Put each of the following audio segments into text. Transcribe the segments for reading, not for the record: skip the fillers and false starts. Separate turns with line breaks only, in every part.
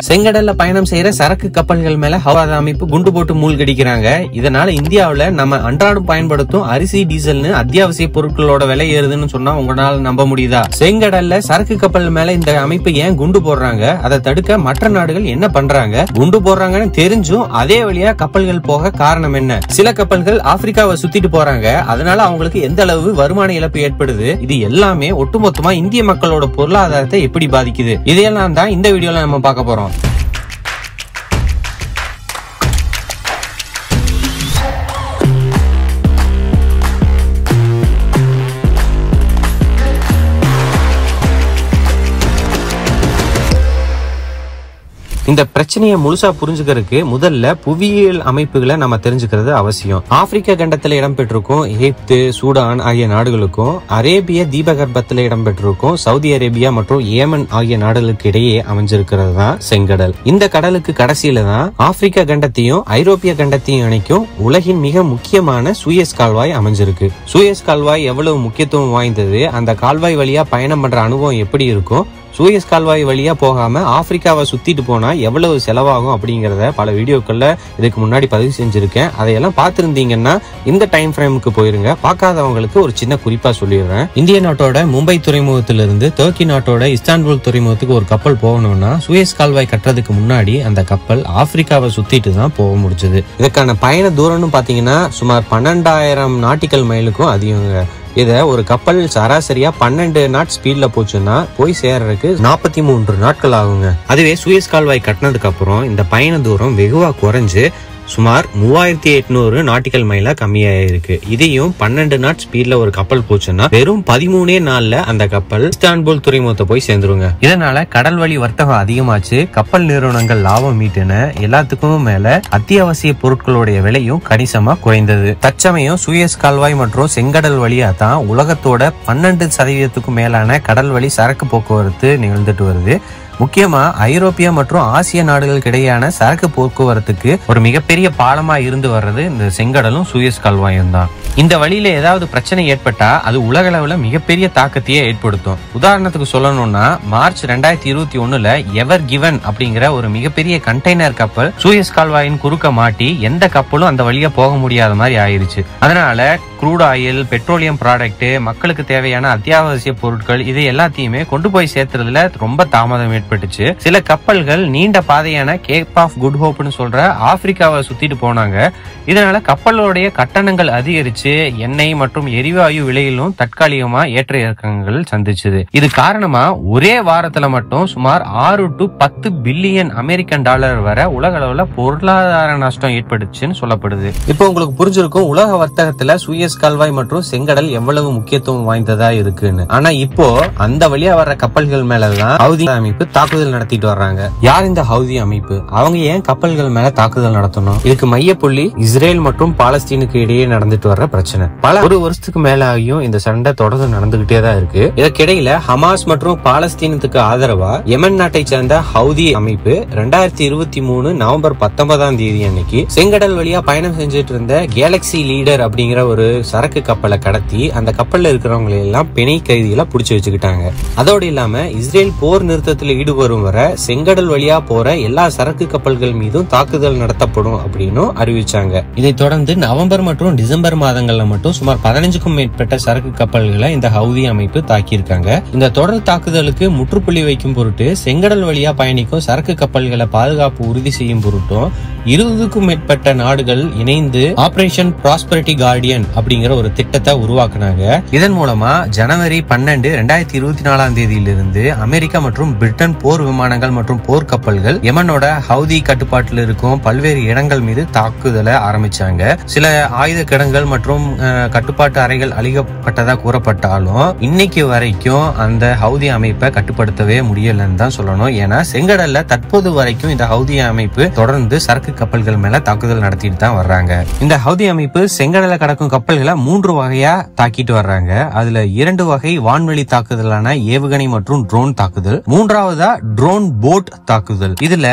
செங்கடல்ல பயணம் செய்யற சரக்கு கப்பல்கள் மேல ஹவாத அமைப்பு குண்டு போட்டு மூழ்கடிக்கிறாங்க. இதனால இந்தியாவில நம்ம அன்றாடம் பயன்படுத்தும் அரிசி, டீசல்னு அத்தியாவசிய பொருட்களோட விலை ஏறுதுன்னு சொன்னா உங்களால நம்ப முடியுதா? செங்கடல்ல சரக்கு கப்பல் மேல இந்த அமைப்பு ஏன் குண்டு போடுறாங்க? அதை தடுக்க மற்ற நாடுகள் என்ன பண்றாங்க? குண்டு போடுறாங்கன்னு தெரிஞ்சும் அதே வழியா கப்பல்கள் போக காரணம் என்ன? சில கப்பல்கள் ஆப்பிரிக்காவை சுத்திட்டு போறாங்க, அதனால அவங்களுக்கு எந்த அளவு வருமான இழப்பு ஏற்படுது? இது எல்லாமே ஒட்டுமொத்தமா இந்திய மக்களோட பொருளாதாரத்தை எப்படி பாதிக்குது? இதையெல்லாம் தான் இந்த வீடியோல நம்ம பார்க்க போறோம். இந்த பிரச்சனையை முழுசா புரிஞ்சுக்கிறதுக்கு முதல்ல புவியியல் அமைப்புகளை நம்ம தெரிஞ்சுக்கிறது அவசியம். ஆப்பிரிக்க கண்டத்துல இடம்பெற்றிருக்கும் எகிப்து, சூடான் ஆகிய நாடுகளுக்கும் அரேபிய தீபகற்பத்துல இடம்பெற்றிருக்கும் சவுதி அரேபியா மற்றும் ஏமன் ஆகிய நாடுகளுக்கு இடையே அமைஞ்சிருக்கிறது தான் செங்கடல். இந்த கடலுக்கு கடைசியில தான் ஆப்பிரிக்க கண்டத்தையும் ஐரோப்பிய கண்டத்தையும் இணைக்கும் உலகின் மிக முக்கியமான சூயஸ் கால்வாய் அமைஞ்சிருக்கு. சூயஸ் கால்வாய் எவ்வளவு முக்கியத்துவம் வாய்ந்தது, அந்த கால்வாய் வழியா பயணம் பண்ற அனுபவம் எப்படி இருக்கும், சூயஸ் கால்வாய் வழியா போகாம ஆப்பிரிக்காவை சுத்திட்டு போனா எவ்வளவு செலவாகும் அப்படிங்கறத பல வீடியோக்கள்ல இதுக்கு முன்னாடி பதிவு செஞ்சிருக்கேன். அதையெல்லாம் பார்த்திருந்தீங்கன்னா இந்த டைம் ஃப்ரேமுக்கு போயிருங்க. பார்க்காதவங்களுக்கு ஒரு சின்ன குறிப்பா சொல்லிடுறேன். இந்திய நாட்டோட மும்பை துறைமுகத்திலிருந்து துருக்கி நாட்டோட இஸ்தான்புல் துறைமுகத்துக்கு ஒரு கப்பல் போகணும்னா சூயஸ் கால்வாய் கட்டுறதுக்கு முன்னாடி அந்த கப்பல் ஆப்பிரிக்காவை சுத்திட்டு தான் போக முடிச்சது. இதுக்கான பயண தூரம்னு பாத்தீங்கன்னா சுமார் 12,000 நாட்டிக்கல் மைலுக்கும் அதிகங்க. இத ஒரு கப்பல் சராசரியா 12 நாட் ஸ்பீட்ல போச்சுன்னா போய் சேர்றதுக்கு 43 நாட்கள் ஆகுங்க. அதுவே சூயஸ் கால்வாய் கட்டினதுக்கு அப்புறம் இந்த பயண தூரம் வெகுவா குறைஞ்சு சுமார் 3800 நாட்டிக்கல் மைலா கம்மியாயிருக்கு. இதையும் 12 நாட் ஸ்பீட்ல ஒரு கப்பல் போச்சுன்னா வெறும் 13 நாள்ல அந்த கப்பல் இஸ்தான்புல் துறைமுகத்தை போய் சேர்ந்துருங்க. இதனால கடல் வழி வர்த்தகம் அதிகமாச்சு, கப்பல் நிறுவனங்கள் லாபம் மீட்டுன, எல்லாத்துக்கும் மேல அத்தியாவசிய பொருட்களுடைய விலையும் கணிசமா குறைந்தது. தற்சமயம் சூயஸ் கால்வாய் மற்றும் செங்கடல் வழியா தான் உலகத்தோட 12% மேலான கடல் வழி சரக்கு போக்குவரத்து நிகழ்ந்துட்டு வருது. முக்கியமா ஐரோப்பிய மற்றும் ஆசிய நாடுகளுக்கு இடையான சரக்கு போக்குவரத்துக்கு ஒரு மிகப்பெரிய பாலமா இருந்து வர்றது இந்த செங்கடலும் சூயஸ் கால்வாயும் தான். இந்த வழியில ஏதாவது பிரச்சனை ஏற்பட்டா அது உலக அளவுல மிகப்பெரிய தாக்கத்தையே ஏற்படுத்தும். உதாரணத்துக்கு சொல்லணும்னா மார்ச் 2021ல எவர் கிவன் அப்படிங்கிற ஒரு மிகப்பெரிய கண்டெய்னர் கப்பல் சூயஸ் கால்வாயின் குறுக்க மாட்டி எந்த கப்பலும் அந்த வழியா போக முடியாத மாதிரி ஆயிருச்சு. அதனால க்ரூட் ஆயில், பெட்ரோலியம் ப்ராடக்ட், மக்களுக்கு தேவையான அத்தியாவசிய பொருட்கள் இது எல்லாத்தையுமே கொண்டு போய் சேர்த்துறதுல ரொம்ப தாமதம் ஏற்பட்டுச்சு. சில கப்பல்கள் நீண்ட பாதையான கேப் ஆஃப் குட் ஹோப்னு சொல்ற ஆப்பிரிக்காவை சுத்திட்டு போனாங்க. இதனால கப்பலோடைய கட்டணங்கள் அதிகரிச்சு எண்ணெய் மற்றும் எரிவாயு விலையிலும் தற்காலிகமா ஏற்ற இறக்கங்கள் சந்திச்சது. இது காரணமா ஒரே வாரத்துல மட்டும் சுமார் 6 to 10 பில்லியன் அமெரிக்கன் டாலர் வரை உலக அளவுல பொருளாதார நஷ்டம் ஏற்பட்டுச்சுன்னு சொல்லப்படுது. இப்போ உங்களுக்கு புரிஞ்சிருக்கும் உலக வர்த்தகத்துல சூயஸ் கால்வாய் மற்றும் செங்கடல் எவ்வளவு முக்கியத்துவம் வாய்ந்ததா இருக்குன்னு. ஆனா இப்போ அந்த வழியா வர்ற கப்பல்கள் மேலதான் ஹவுதி அமைப்பு தாக்குதல் நடத்திட்டு வர்றாங்க. யார் இந்த ஹவுதி அமைப்பு? அவங்க ஏன் கப்பல்கள் மேல தாக்குதல் நடத்தணும்? இதுக்கு மையப்புள்ளி இஸ்ரேல் மற்றும் பாலஸ்தீனுக்கு இடையே நடந்துட்டு வர்ற பிரச்சனை. ஒரு வருஷத்துக்கு மேல ஆகியும் இந்த சண்டை தொடர்ந்து நடந்துகிட்டே தான் இருக்கு. இதற்கிடையில ஹமாஸ் மற்றும் பாலஸ்தீனத்துக்கு ஆதரவா யெமன் நாட்டை சேர்ந்த ஹவுதி அமைப்பு 2023 நவம்பர் 19ஆம் தேதி அன்னைக்கு செங்கடல் வழியா பயணம் செஞ்சுட்டு இருந்த கேலக்சி லீடர் அப்படிங்கிற ஒரு சரக்கு கப்பலை கடத்தி அந்த கப்பல்ல இருக்கிறவங்களை எல்லாம் பிணை கைதிகளை புடிச்சு வச்சுக்கிட்டாங்க. அதோடு இல்லாம இஸ்ரேல் போர் நிறுத்தத்தில் ஈடுபடும் வர செங்கடல் வழியா போற எல்லா சரக்கு கப்பல்கள் மீதும் தாக்குதல் நடத்தப்படும் அப்படின்னு அறிவிச்சாங்க. இதை தொடர்ந்து நவம்பர் மற்றும் டிசம்பர் மாதங்கள்ல மட்டும் சுமார் 15க்கும் மேற்பட்ட சரக்கு கப்பல்களை இந்த ஹவுதி அமைப்பு தாக்கியிருக்காங்க. இந்த தொடர் தாக்குதலுக்கு முற்றுப்புள்ளி வைக்கும் பொருட்டு செங்கடல் வழியா பயணிக்கும் சரக்கு கப்பல்களை பாதுகாப்பு உறுதி செய்யும் பொருட்டும் 20க்கும் மேற்பட்ட நாடுகள் இணைந்து ஆபரேஷன் ப்ராஸ்பரிட்டி கார்டியன் அப்படிங்கிற ஒரு திட்டத்தை உருவாக்குனாங்க. இதன் மூலமா ஜனவரி 12, 2024ஆம் தேதியிலிருந்து அமெரிக்கா மற்றும் பிரிட்டன் போர் விமானங்கள் மற்றும் போர் கப்பல்கள் யெமனோட ஹவுதி கட்டுப்பாட்டில் இருக்கும் பல்வேறு இடங்கள் மீது தாக்குதலை ஆரம்பிச்சாங்க. சில ஆயுத கிடங்குகள் மற்றும் கட்டுப்பாட்டு அறைகள் அழிக்கப்பட்டதா கூறப்பட்டாலும் இன்னைக்கு வரைக்கும் அந்த ஹவுதி அமைப்பை கட்டுப்படுத்தவே முடியலன்னு தான் சொல்லணும். ஏன்னா செங்கடல்ல தற்போது வரைக்கும் இந்த ஹவுதி அமைப்பு தொடர்ந்து சரக்கு கப்பல்கள் மேல தாக்குதல் நடத்திட்டு தான் வர்றாங்க. இந்த ஹவுதி அமைப்பு செங்கடலை கடக்கும் கப்பல் கப்பல்களை 3 வகையா தாக்கிட்டு வர்றாங்க. அதுல 2 வகை வான்வெளி தாக்குதலான ஏவுகணை மற்றும் ட்ரோன் தாக்குதல், 3வதா ட்ரோன் போட் தாக்குதல். இதுல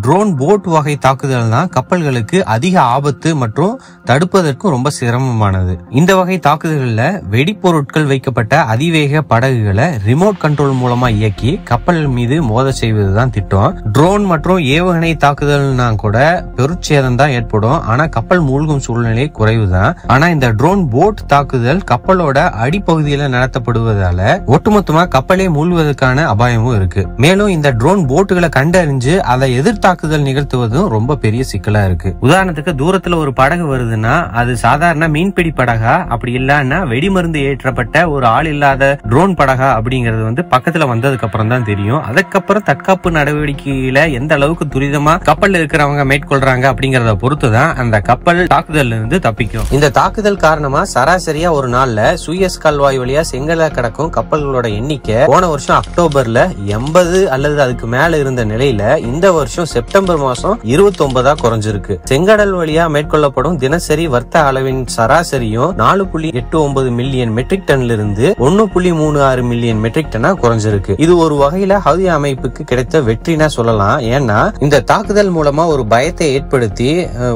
ட்ரோன் போட் வகை தாக்குதல் தான் கப்பல்களுக்கு அதிக ஆபத்து மற்றும் தடுப்பதற்கும் ரொம்ப சிரமமானது. இந்த வகை தாக்குதல்ல வெடிப்பொருட்கள் வைக்கப்பட்ட அதிவேக படகுகளை ரிமோட் கண்ட்ரோல் மூலமா இயக்கி கப்பல் மீது மோத செய்வதுதான் திட்டம். ட்ரோன் மற்றும் ஏவுகணை தாக்குதல்னா கூட பெருச்சேதம் தான் ஏற்படும், ஆனா கப்பல் மூழ்கும் சூழ்நிலை குறைவுதான். ஆனா இந்த ட்ரோன் போட் தாக்குதல் கப்பலோட அடிப்பகுதியில நடத்தப்படுவதால ஒட்டுமொத்தமா கப்பலே மூழ்குவதற்கான அபாயமும் இருக்கு. மேலும் இந்த ட்ரோன் போட்டுகளை கண்டறிஞ்சு அதை எதிர்த்தாக்குதல் நிகழ்த்துவதும் ரொம்ப பெரிய சிக்கலா இருக்கு. உதாரணத்துக்கு தூரத்துல ஒரு படகு வருதுன்னா அது சாதாரண மீன்பிடி படகா, அப்படி இல்லன்னா வெடிமருந்து ஏற்றப்பட்ட ஒரு ஆள் இல்லாத ட்ரோன் படகா அப்படிங்கறது பக்கத்துல வந்ததுக்கு அப்புறம் தான் தெரியும். அதுக்கப்புறம் தற்காப்பு நடவடிக்கையில எந்த அளவுக்கு துரிதமா கப்பல் இருக்கிறவங்க மேற்கொள்றாங்க அப்படிங்கறத பொறுத்துதான் அந்த கப்பல் தாக்குதல் இருந்து தப்பிக்கும். இந்த தாக்குதல் காரணமா சராசரியா ஒரு நாள்ல சூயஸ் கால்வாய் வழியா செங்கடல கடக்கும் கப்பல்களோட எண்ணிக்கை போன வருஷம் அக்டோபர்ல 80 அல்லது அதுக்கு மேல இருந்த நிலையில இந்த வருஷம் செப்டம்பர் மாசம் 29 குறைஞ்சிருக்கு. செங்கடல் வழியா மேற்கொள்ளப்படும் தினசரி வர்த்தக அளவின் சராசரியும் 4.89 மில்லியன் மெட்ரிக் டன்ல இருந்து 1.36 மில்லியன் மெட்ரிக் டன்னா குறைஞ்சிருக்கு. இது ஒரு வகையில ஹவுதி அமைப்புக்கு கிடைத்த வெற்றினா சொல்லலாம். ஏன்னா இந்த தாக்குதல் மூலமா ஒரு பயத்தை ஏற்படுத்தி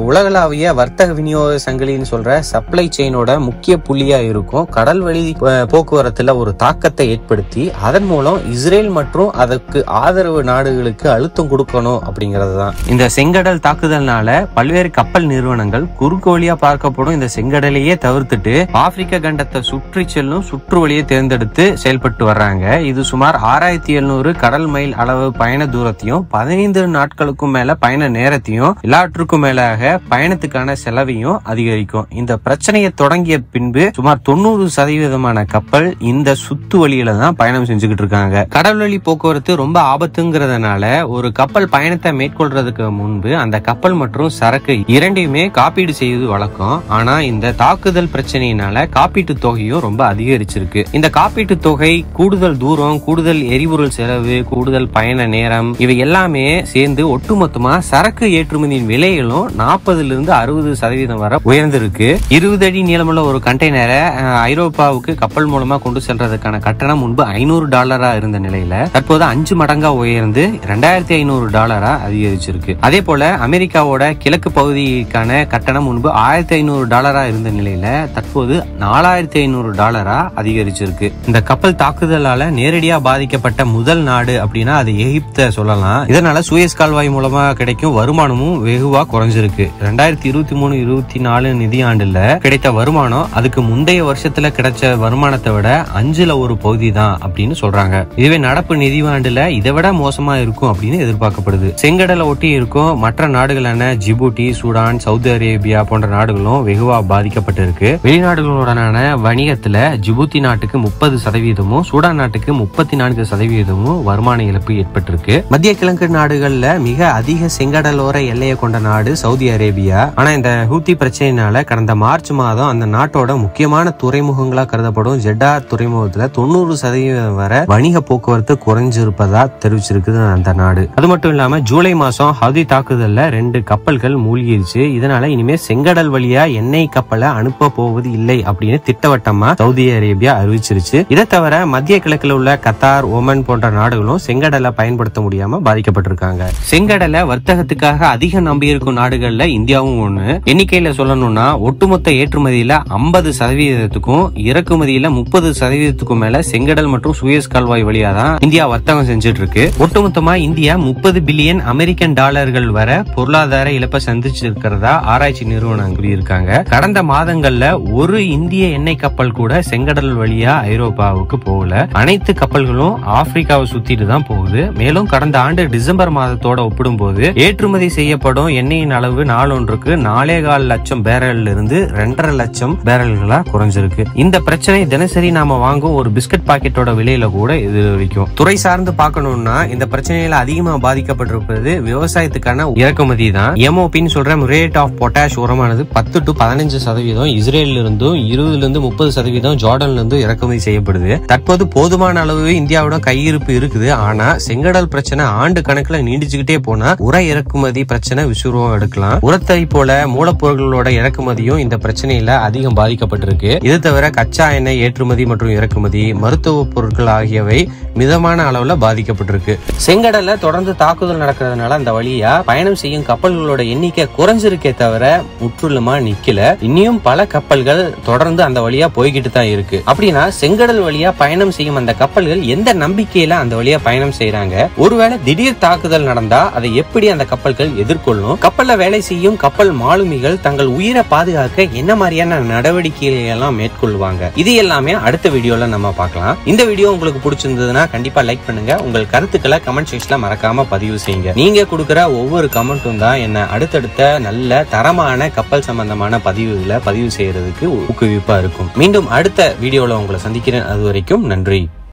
உலகளாவிய வர்த்தக விநியோக சங்கிலின்னு சொல்ற சப்ளை செயினோட முக்கிய புள்ளியா இருக்கும் கடல் வழி போக்குவரத்துல ஒரு தாக்கத்தை ஏற்படுத்தி அதன் மூலம் இஸ்ரேல் மற்றும் அதற்கு ஆதரவு நாடுகளுக்கு அழுத்தம் கொடுக்கணும் அப்படிங்கறதுதான். இந்த செங்கடல் தாக்குதல்னால பல்வேறு கப்பல் நிறுவனங்கள் குறுக்கு வழியா பார்க்கப்படும் இந்த செங்கடலையே தவிர்த்துட்டு ஆப்பிரிக்க கண்டத்தை சுற்றி செல்லும் சுற்று வழியை தேர்ந்தெடுத்து செயல்பட்டு வர்றாங்க. இது சுமார் 6700 கடல் மைல் அளவு பயண தூரத்தையும் 15 நாட்களுக்கும் மேல பயண நேரத்தையும் எல்லாற்றுக்கும் மேலாக பயணத்துக்கான செலவையும் அதிகரிக்கும். இந்த பிரச்சனையை தொடங்கிய பின்பு சுமார் 90% கப்பல் இந்த சுத்து வழியில தான் பயணம் செஞ்சுக்கிட்டு இருக்காங்க. கடல்வழி போக்குவரத்து ரொம்ப ஆபத்துங்கிறதுனால ஒரு கப்பல் பயணத்தை மேற்கொள்றதுக்கு முன்பு அந்த கப்பல் மற்றும் சரக்கு இரண்டையுமே காப்பீடு செய்வது வழக்கம். ஆனா இந்த தாக்குதல் பிரச்சனையினால காப்பீட்டு தொகையும் ரொம்ப அதிகரிச்சிருக்கு. இந்த காப்பீட்டு தொகை கூடுதல் தூரம், கூடுதல் எரிபொருள் செலவு, கூடுதல் பயண நேரம் இவை எல்லாமே சேர்ந்து ஒட்டுமொத்தமா சரக்கு ஏற்றுமதியின் விலைகளும் 40-60% வரை உயர்ந்திருக்கு. 20 அடி நீளமுள்ள ஒரு கண்டெய்னரை ஐரோப்பாவுக்கு கப்பல் மூலமா கொண்டு செல்றதுக்கான கட்டணம் முன்பு $500 இருந்த நிலையில தற்போது 5 மடங்கா உயர்ந்து $2500 அதிகரிச்சிருக்கு. அதே போல அமெரிக்காவோட கிழக்கு பகுதிக்கான கட்டணம் முன்பு $1500 இருந்த நிலையில தற்போது $4500 அதிகரிச்சிருக்கு. இந்த கப்பல் தாக்குதலால நேரடியா பாதிக்கப்பட்ட முதல் நாடு அப்படின்னா அது எகிப்தை சொல்லலாம். இதனால சூயஸ் கால்வாய் மூலமா கிடைக்கும் வருமானமும் வெகுவா குறைஞ்சிருக்கு. 2023-24 நிதியாண்டுல கிடைத்த வருமானம் அதுக்கு முந்தைய வருஷத்துல கிடைச்ச வருமானத்தை விட 5ல் 1 பகுதி தான் அப்படின்னு சொல்றாங்க. இதுவே நடப்பு நிதியாண்டுல இதை விட மோசமா இருக்கும் அப்படின்னு எதிர்பார்க்கப்படுது. செங்கடலை ஒட்டி இருக்கும் மற்ற நாடுகளான ஜிபூட்டி, சூடான், சவுதி அரேபியா போன்ற நாடுகளும் வெகுவா பாதிக்கப்பட்டிருக்கு. வெளிநாடுகளுடனான வணிகத்துல ஜிபூத்தி நாட்டுக்கு 30%, சூடான் நாட்டுக்கு 34% வருமான இழப்பு ஏற்பட்டிருக்கு. மத்திய கிழக்கு நாடுகள்ல மிக அதிக செங்கடலோர எல்லையை கொண்ட நாடு சவுதி அரேபியா. ஆனா இந்த ஹூத்தி பிரச்சனையினால கடந்த மார்ச் மாதம் அந்த நாட்டோட முக்கியமான துறைமுகங்களா கருதப்படும் ஜெட்டா துறைமுகத்துல 90% வரை வணிக போக்குவரத்து குறைஞ்சிருப்பதா தெரிவிச்சிருக்கு அந்த நாடு. அது மட்டும் இல்லாம ஜூலை மாசம் ஹவுதி தாக்குதல்ல 2 கப்பல்கள் மூழ்கிருச்சு. இதனால இனிமே செங்கடல் வழியா எண்ணெய் கப்பலை அனுப்ப போவது இல்லை அப்படின்னு திட்டவட்டமா சவுதி அரேபியா அறிவிச்சிருச்சு. இதை தவிர மத்திய கிழக்குல உள்ள கத்தார், ஓமன் போன்ற நாடுகளும் செங்கடலை பயன்படுத்த முடியாம பாதிக்கப்பட்டிருக்காங்க. செங்கடலை வர்த்தகத்துக்காக அதிக நம்பி இருக்கும் நாடுகள்ல இந்தியாவும் ஒண்ணு. எண்ணிக்கையில சொல்லணும்னா ஒட்டுமொத்த ஏற்றுமதியில 50%க்கும் இறக்குமதியில 30%க்கும் மேல செங்கடல் மற்றும் சூயஸ் கால்வாய் வழியா தான் இந்தியா வர்த்தகம் செஞ்சுட்டு இருக்கு. ஒட்டுமொத்தமா இந்தியா $30 பில்லியன் அமெரிக்கன் டாலர்கள் வரை பொருளாதார இழப்பை சந்திச்சிருக்கிறதா ஆராய்ச்சி நிறுவனம் கூறியிருக்காங்க. கடந்த மாதங்கள்ல ஒரு இந்திய எண்ணெய் கப்பல் கூட செங்கடல் வழியா ஐரோப்பாவுக்கு போகல. அனைத்து கப்பல்களும் ஆப்பிரிக்காவை சுத்திட்டு தான் போகுது. மேலும் கடந்த ஆண்டு டிசம்பர் மாதத்தோட ஒப்பிடும்போது ஏற்றுமதி செய்யப்படும் எண்ணெயின் அளவு நாளொன்றுக்கு 4.25 லட்சம் பேரல் இருந்து 2.5 லட்சம் பேரல்களா குறைஞ்சிருக்கு. இந்த பிரச்சனை தினசரி நாம வாங்கும் ஒரு பிஸ்கட் பாக்கெட்டோட விலையில கூட எதிரொலிக்கும். துறை சார்ந்து பார்க்கணும்னா இந்த பிரச்சனையில அதிகமா பாதிக்கப்பட்டிருப்பது விவசாயத்துக்கான இறக்குமதி தான். எம்ஓபின்னு சொல்ற ரேட் ஆஃப் பொட்டாஷ் உரமானது 10-15% இஸ்ரேல் இருந்தும் 20-30% ஜார்டன்ல இருந்து இறக்குமதி செய்யப்படுது. தற்போது போதுமான அளவு இந்தியாவோட கையிருப்பு இருக்குது. ஆனா செங்கடல் பிரச்சனை ஆண்டு கணக்குல நீடிச்சுக்கிட்டே போனா உர இறக்குமதி பிரச்சனை விசுவம் எடுக்கலாம். உரத்தை போல மூலப்பொருட்களோட இறக்குமதியும் இந்த பிரச்சனையில நிலை அதிகம் பாதிக்கப்பட்டிருக்கு. இது தவிர கச்சா எண்ணெய் ஏற்றுமதி மற்றும் இறக்குமதி, மருத்துவ பொருட்கள் ஆகியவை மிதமான அளவுல பாதிக்கப்பட்டிருக்கு. செங்கடல்ல தொடர்ந்து தாக்குதல் நடக்கிறதுனால அந்த வழியா பயணம் செய்யும் கப்பல்களோட எண்ணிக்கை குறைஞ்சிருக்கே தவிர முற்றிலுமா நிக்கல. இன்னும் பல கப்பல்கள் தொடர்ந்து அந்த வழியா போய்கிட்டு தான் இருக்கு. அப்படின்னா செங்கடல் வழியா பயணம் செய்யும் அந்த கப்பல்கள் எந்த நம்பிக்கையில அந்த வழியா பயணம் செய்யறாங்க? ஒருவேளை திடீர் தாக்குதல் நடந்தா அதை எப்படி அந்த கப்பல்கள் எதிர்கொள்ளும்? கப்பல்ல வேலை செய்யும் கப்பல் மாலுமிகள் தங்கள் உயிரை பாதுகாக்க என்ன மாதிரியான நடவடிக்கைகளை எல்லாம் மேற்கொள்வாங்க? இது எல்லாமே அடுத்த வீடியோல நம்ம பார்க்கலாம். இந்த வீடியோ உங்களுக்கு பிடிச்சிருந்ததுன்னா கண்டிப்பா லைக் பண்ணுங்க. உங்கள் கருத்துக்களை கமெண்ட் செக்ஷன்ல மறக்காம பதிவு செய்யுங்க. நீங்க கொடுக்கிற ஒவ்வொரு கமெண்ட்டும் தான் என்ன அடுத்தடுத்த நல்ல தரமான கப்பல் சம்பந்தமான பதிவுகளை பதிவு செய்யறதுக்கு ஊக்குவிப்பா இருக்கும். மீண்டும் அடுத்த வீடியோல உங்களை சந்திக்கிறேன். அது வரைக்கும் நன்றி.